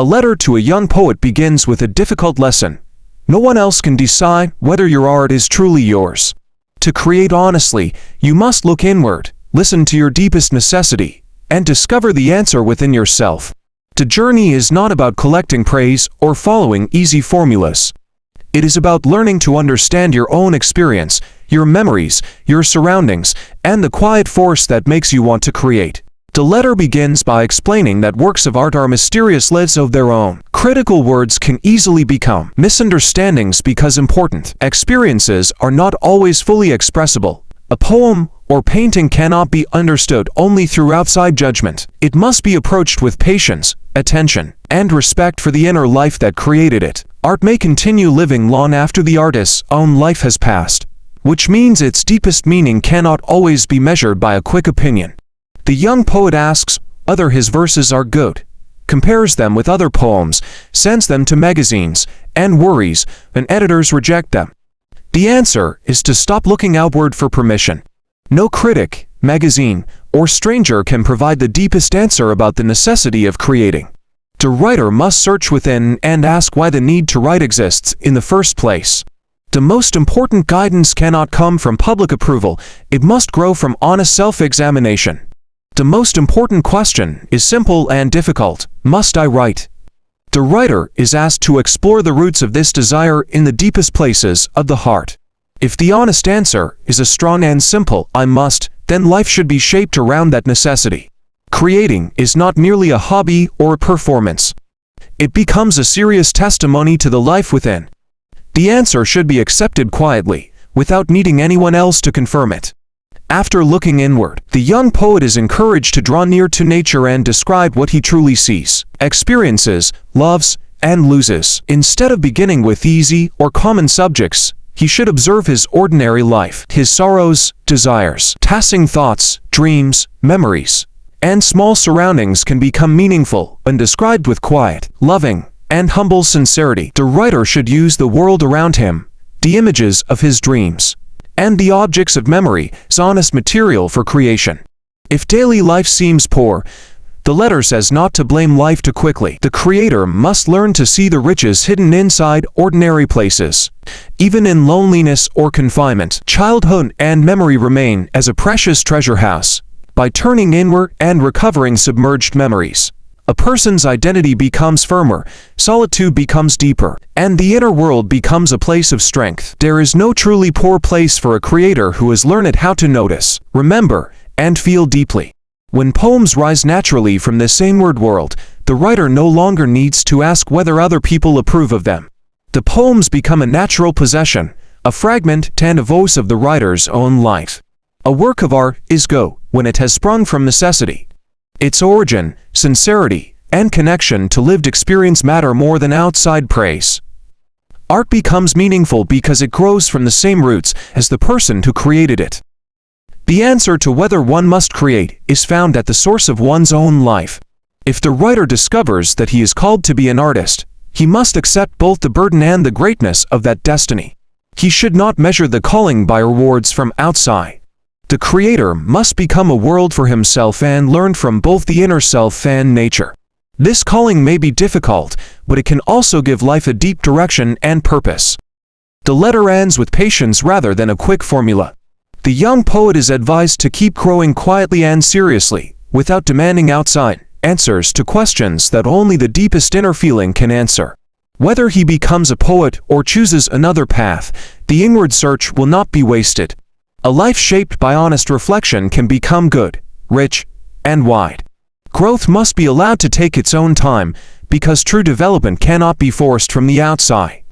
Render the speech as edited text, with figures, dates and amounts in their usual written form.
A letter to a young poet begins with a difficult lesson. No one else can decide whether your art is truly yours. To create honestly, you must look inward, listen to your deepest necessity, and discover the answer within yourself. The journey is not about collecting praise or following easy formulas. It is about learning to understand your own experience, your memories, your surroundings, and the quiet force that makes you want to create. The letter begins by explaining that works of art are mysterious lives of their own. Critical words can easily become misunderstandings because important experiences are not always fully expressible. A poem or painting cannot be understood only through outside judgment. It must be approached with patience, attention, and respect for the inner life that created it. Art may continue living long after the artist's own life has passed, which means its deepest meaning cannot always be measured by a quick opinion. The young poet asks whether his verses are good, compares them with other poems, sends them to magazines, and worries when editors reject them. The answer is to stop looking outward for permission. No critic, magazine, or stranger can provide the deepest answer about the necessity of creating. The writer must search within and ask why the need to write exists in the first place. The most important guidance cannot come from public approval, it must grow from honest self-examination. The most important question is simple and difficult: must I write? The writer is asked to explore the roots of this desire in the deepest places of the heart. If the honest answer is a strong and simple "I must," then life should be shaped around that necessity. Creating is not merely a hobby or a performance. It becomes a serious testimony to the life within. The answer should be accepted quietly, without needing anyone else to confirm it. After looking inward, the young poet is encouraged to draw near to nature and describe what he truly sees, experiences, loves, and loses. Instead of beginning with easy or common subjects, he should observe his ordinary life, his sorrows, desires, passing thoughts, dreams, memories, and small surroundings can become meaningful when described with quiet, loving, and humble sincerity. The writer should use the world around him, the images of his dreams, and the objects of memory as honest material for creation. If daily life seems poor, the letter says not to blame life too quickly. The creator must learn to see the riches hidden inside ordinary places. Even in loneliness or confinement, childhood and memory remain as a precious treasure house. By turning inward and recovering submerged memories, a person's identity becomes firmer, solitude becomes deeper, and the inner world becomes a place of strength. There is no truly poor place for a creator who has learned how to notice, remember, and feel deeply. When poems rise naturally from this inward world, the writer no longer needs to ask whether other people approve of them. The poems become a natural possession, a fragment and a voice of the writer's own life. A work of art is go when it has sprung from necessity. Its origin, sincerity, and connection to lived experience matter more than outside praise. Art becomes meaningful because it grows from the same roots as the person who created it. The answer to whether one must create is found at the source of one's own life. If the writer discovers that he is called to be an artist, he must accept both the burden and the greatness of that destiny. He should not measure the calling by rewards from outside. The creator must become a world for himself and learn from both the inner self and nature. This calling may be difficult, but it can also give life a deep direction and purpose. The letter ends with patience rather than a quick formula. The young poet is advised to keep growing quietly and seriously, without demanding outside answers to questions that only the deepest inner feeling can answer. Whether he becomes a poet or chooses another path, the inward search will not be wasted. A life shaped by honest reflection can become good, rich, and wide. Growth must be allowed to take its own time, because true development cannot be forced from the outside.